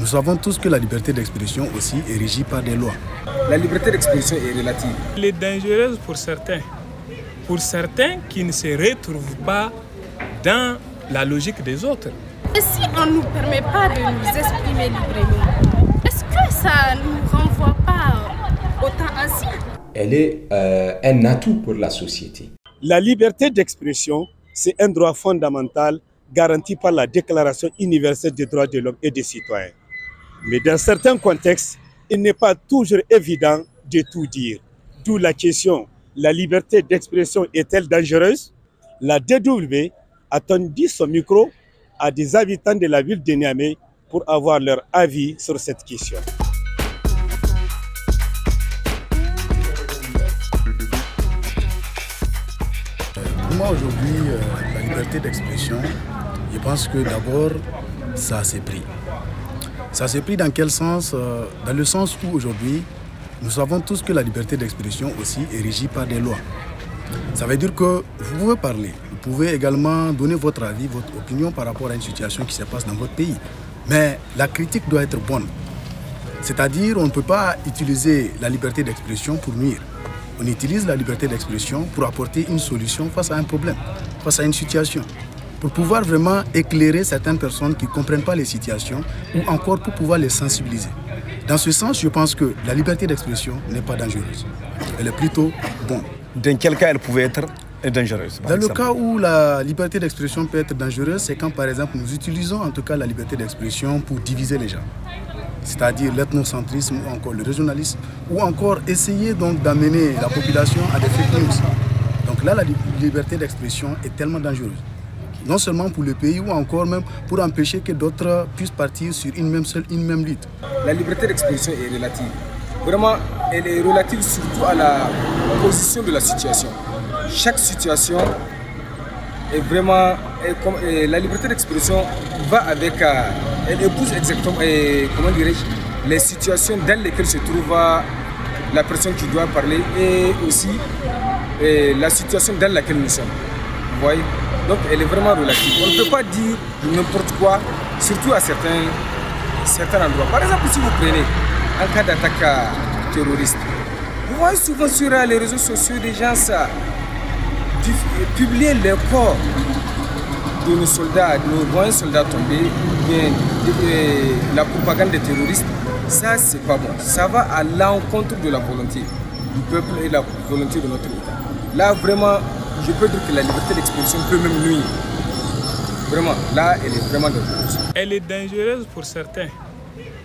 Nous savons tous que la liberté d'expression aussi est régie par des lois. La liberté d'expression est relative. Elle est dangereuse pour certains qui ne se retrouvent pas dans la logique des autres. Et si on ne nous permet pas de nous exprimer librement, est-ce que ça ne nous renvoie pas au temps ancien? Elle est un atout pour la société. La liberté d'expression, c'est un droit fondamental garanti par la Déclaration universelle des droits de l'homme et des citoyens. Mais dans certains contextes, il n'est pas toujours évident de tout dire. D'où la question, la liberté d'expression est-elle dangereuse? La DW a tendu son micro à des habitants de la ville de Niamey pour avoir leur avis sur cette question. Pour moi aujourd'hui, la liberté d'expression, je pense que d'abord, ça s'est pris. Ça s'est pris dans quel sens? Dans le sens où aujourd'hui, nous savons tous que la liberté d'expression aussi est régie par des lois. Ça veut dire que vous pouvez parler, vous pouvez également donner votre avis, votre opinion par rapport à une situation qui se passe dans votre pays. Mais la critique doit être bonne. C'est-à-dire, on ne peut pas utiliser la liberté d'expression pour nuire. On utilise la liberté d'expression pour apporter une solution face à un problème, face à une situation. Pour pouvoir vraiment éclairer certaines personnes qui ne comprennent pas les situations ou encore pour pouvoir les sensibiliser. Dans ce sens, je pense que la liberté d'expression n'est pas dangereuse. Elle est plutôt bonne. Dans quel cas elle pouvait être dangereuse? Dans le cas où la liberté d'expression peut être dangereuse, c'est quand par exemple nous utilisons en tout cas la liberté d'expression pour diviser les gens. C'est-à-dire l'ethnocentrisme ou encore le régionalisme, ou encore essayer donc d'amener la population à des fake news. Donc là, la liberté d'expression est tellement dangereuse. Non seulement pour le pays, ou encore même pour empêcher que d'autres puissent partir sur une même lutte. La liberté d'expression est relative. Vraiment, elle est relative surtout à la position de la situation. Chaque situation est vraiment... la liberté d'expression va avec... elle épouse exactement, comment dirais-je, les situations dans lesquelles se trouve la personne qui doit parler et aussi la situation dans laquelle nous sommes. Vous voyez? Donc elle est vraiment relative. On ne peut pas dire n'importe quoi, surtout à certains endroits. Par exemple, si vous prenez un cas d'attaque terroriste, vous voyez souvent sur les réseaux sociaux des gens publier les corps de nos soldats, de nos voyants soldats tombés, bien la propagande des terroristes. Ça, c'est pas bon. Ça va à l'encontre de la volonté du peuple et de la volonté de notre État. Là, vraiment, je peux dire que la liberté d'expression peut même nuire. Vraiment, là, elle est vraiment dangereuse. Elle est dangereuse pour certains.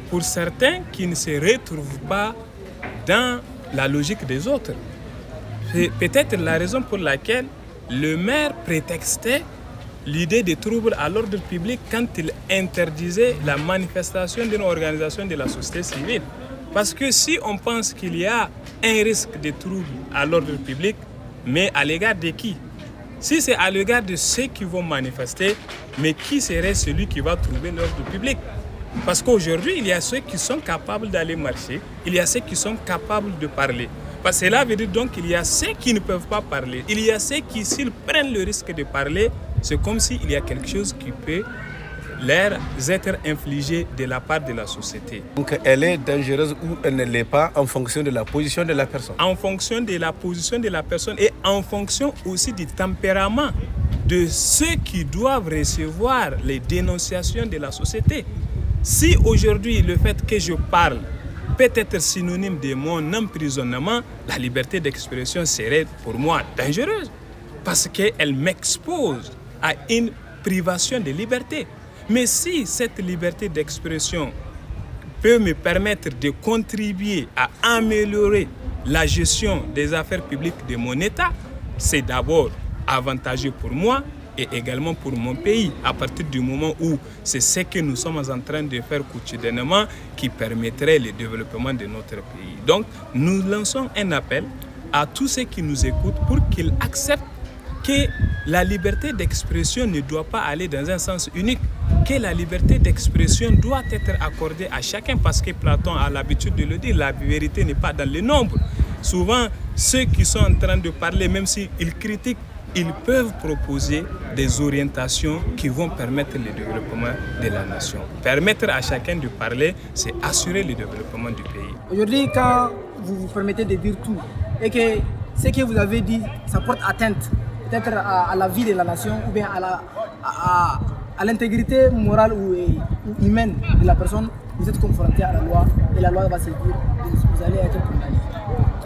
Pour certains qui ne se retrouvent pas dans la logique des autres. C'est peut-être la raison pour laquelle le maire prétextait l'idée des troubles à l'ordre public quand il interdisait la manifestation d'une organisation de la société civile. Parce que si on pense qu'il y a un risque de troubles à l'ordre public, mais à l'égard de qui? Si c'est à l'égard de ceux qui vont manifester, mais qui serait celui qui va trouver l'ordre public? Parce qu'aujourd'hui, il y a ceux qui sont capables d'aller marcher, il y a ceux qui sont capables de parler. Parce que cela veut dire donc qu'il y a ceux qui ne peuvent pas parler. Il y a ceux qui, s'ils prennent le risque de parler, c'est comme s'il y a quelque chose qui peut leur être infligé de la part de la société. Donc elle est dangereuse ou elle ne l'est pas en fonction de la position de la personne? En fonction de la position de la personne et en fonction aussi du tempérament de ceux qui doivent recevoir les dénonciations de la société. Si aujourd'hui le fait que je parle peut être synonyme de mon emprisonnement, la liberté d'expression serait pour moi dangereuse parce qu'elle m'expose à une privation de liberté. Mais si cette liberté d'expression peut me permettre de contribuer à améliorer la gestion des affaires publiques de mon État, c'est d'abord avantageux pour moi et également pour mon pays, à partir du moment où c'est ce que nous sommes en train de faire quotidiennement qui permettrait le développement de notre pays. Donc, nous lançons un appel à tous ceux qui nous écoutent pour qu'ils acceptent que la liberté d'expression ne doit pas aller dans un sens unique, que la liberté d'expression doit être accordée à chacun parce que Platon a l'habitude de le dire, la vérité n'est pas dans le nombre. Souvent, ceux qui sont en train de parler, même s'ils critiquent ils peuvent proposer des orientations qui vont permettre le développement de la nation. Permettre à chacun de parler, c'est assurer le développement du pays. Aujourd'hui, quand vous vous permettez de dire tout et que ce que vous avez dit, ça porte atteinte peut-être à la vie de la nation ou bien à l'intégrité morale ou humaine de la personne, vous êtes confronté à la loi et la loi va se dire que vous allez être condamné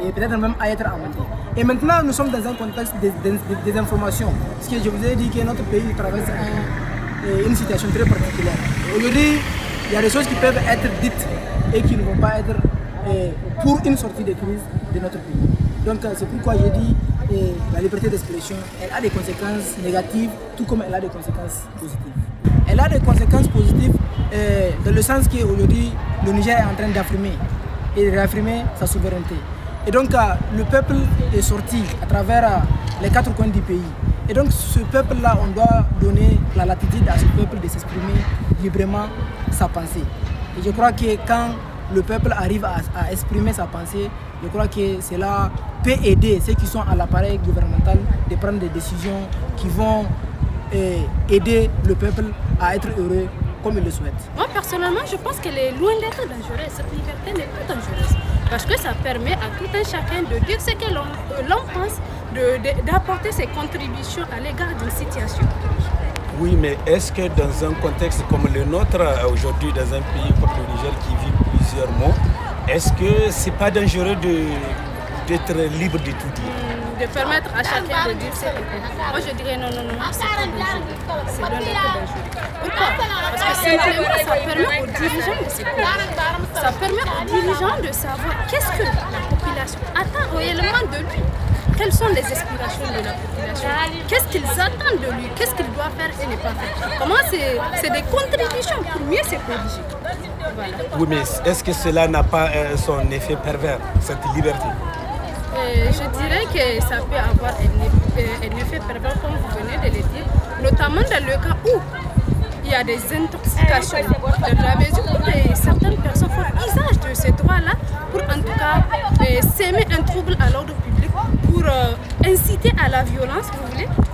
et peut-être même à être amendé. Et maintenant, nous sommes dans un contexte des informations. Parce que je vous ai dit que notre pays traverse une situation très particulière. Aujourd'hui, il y a des choses qui peuvent être dites et qui ne vont pas être pour une sortie de crise de notre pays. Donc c'est pourquoi j'ai dit la liberté d'expression, elle a des conséquences négatives, tout comme elle a des conséquences positives. Elle a des conséquences positives dans le sens qu'aujourd'hui, le Niger est en train d'affirmer et de réaffirmer sa souveraineté. Et donc le peuple est sorti à travers les 4 coins du pays. Et donc ce peuple-là, on doit donner la latitude à ce peuple de s'exprimer librement sa pensée. Et je crois que quand le peuple arrive à exprimer sa pensée, je crois que cela peut aider ceux qui sont à l'appareil gouvernemental de prendre des décisions qui vont aider le peuple à être heureux comme il le souhaite. Moi personnellement, je pense qu'elle est loin d'être dangereuse. Cette liberté n'est pas dangereuse parce que ça permet à tout un chacun de dire ce que l'on pense, d'apporter ses contributions à l'égard d'une situation. Oui, mais est-ce que dans un contexte comme le nôtre, aujourd'hui dans un pays comme le Niger qui vit plusieurs mots, est-ce que c'est pas dangereux d'être libre de tout dire? De permettre à chacun de dire ce qu'il veut. Moi je dirais non, c'est pas dangereux. C'est loin d'être dangereux. Pourquoi? Parce que simplement ça permet aux dirigeants de se connaître. Ça permet aux dirigeants de savoir qu'est-ce que la population attend réellement de lui. Quelles sont les aspirations de la population? Qu'est-ce qu'ils attendent de lui? Qu'est-ce qu'il doit faire et ne pas faire? Comment c'est des contributions pour mieux se corriger. Voilà. Oui, mais est-ce que cela n'a pas son effet pervers, cette liberté? Je dirais que ça peut avoir un effet pervers, comme vous venez de le dire, notamment dans le cas où il y a des intoxications, dans la mesure où certaines personnes font usage de ces droits-là pour en tout cas s'aimer un trouble à l'ordre public, pour inciter à la violence,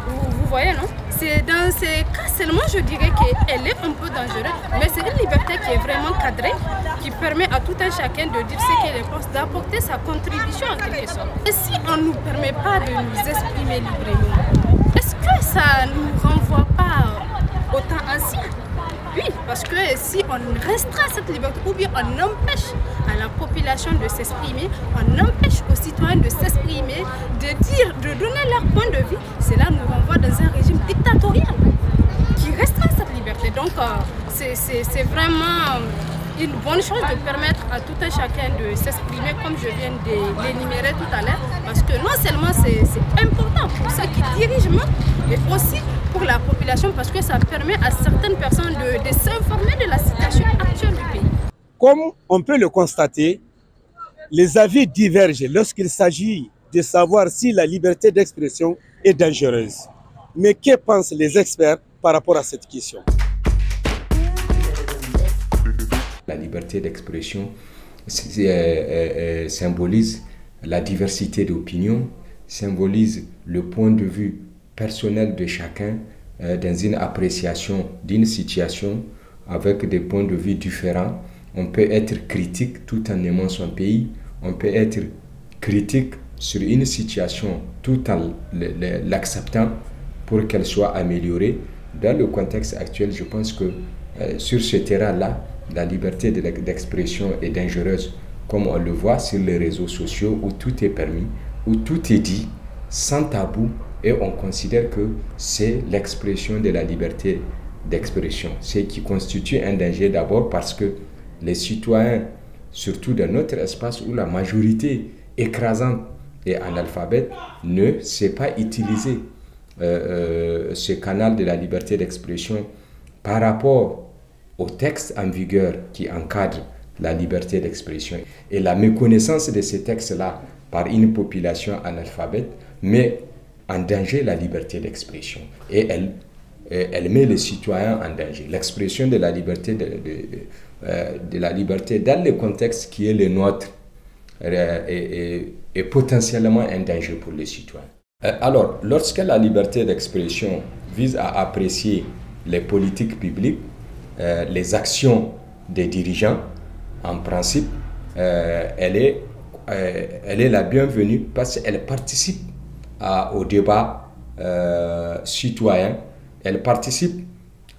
vous voyez, non? C'est dans ces cas seulement, je dirais qu'elle est un peu dangereuse, mais c'est une liberté qui est vraiment cadrée, qui permet à tout un chacun de dire ce qu'il pense, d'apporter sa contribution en quelque sorte. Et si on ne nous permet pas de nous exprimer librement, est-ce que ça ne nous renvoie pas au temps ancien? Oui, parce que si on restreint cette liberté, ou bien on empêche à la population de s'exprimer, on empêche aux citoyens de s'exprimer, de donner leur point de vue, cela nous renvoie dans un régime dictatorial qui restreint cette liberté. Donc c'est vraiment une bonne chose de permettre à tout un chacun de s'exprimer comme je viens de l'énumérer tout à l'heure, parce que non seulement c'est important pour ceux qui dirigent, mais aussi pour la population, parce que ça permet à certaines personnes de s'informer de la situation actuelle du pays. Comme on peut le constater, les avis divergent lorsqu'il s'agit de savoir si la liberté d'expression est dangereuse. Mais que pensent les experts par rapport à cette question? La liberté d'expression symbolise la diversité d'opinions, symbolise le point de vue personnel de chacun dans une appréciation d'une situation avec des points de vue différents. On peut être critique tout en aimant son pays, on peut être critique sur une situation tout en l'acceptant pour qu'elle soit améliorée. Dans le contexte actuel, je pense que sur ce terrain-là, la liberté d'expression est dangereuse, comme on le voit sur les réseaux sociaux où tout est permis, où tout est dit sans tabou, et on considère que c'est l'expression de la liberté d'expression. Ce qui constitue un danger d'abord parce que les citoyens, surtout dans notre espace où la majorité écrasante est analphabète, ne sait pas utiliser ce canal de la liberté d'expression par rapport au texte en vigueur qui encadre la liberté d'expression. Et la méconnaissance de ces textes-là par une population analphabète met en danger la liberté d'expression. Et elle met les citoyens en danger. L'expression de la liberté de la liberté dans le contexte qui est le nôtre est potentiellement un danger pour les citoyens. Alors, lorsque la liberté d'expression vise à apprécier les politiques publiques, les actions des dirigeants, en principe, elle est la bienvenue parce qu'elle participe au débat citoyen, elle participe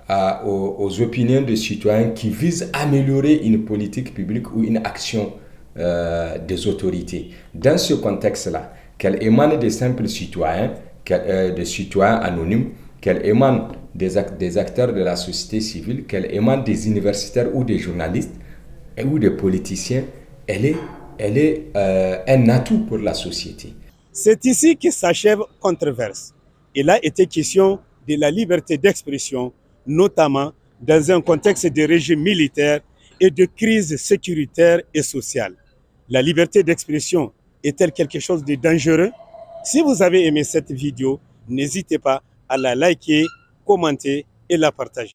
aux opinions des citoyens qui visent à améliorer une politique publique ou une action des autorités. Dans ce contexte-là, qu'elle émane des simples citoyens, des citoyens anonymes, qu'elle émane des acteurs de la société civile, qu'elle émane des universitaires ou des journalistes ou des politiciens, elle est un atout pour la société. C'est ici que s'achève Controverse. Il a été question de la liberté d'expression, notamment dans un contexte de régime militaire et de crise sécuritaire et sociale. La liberté d'expression est-elle quelque chose de dangereux? Si vous avez aimé cette vidéo, n'hésitez pas à la liker, commenter et la partager.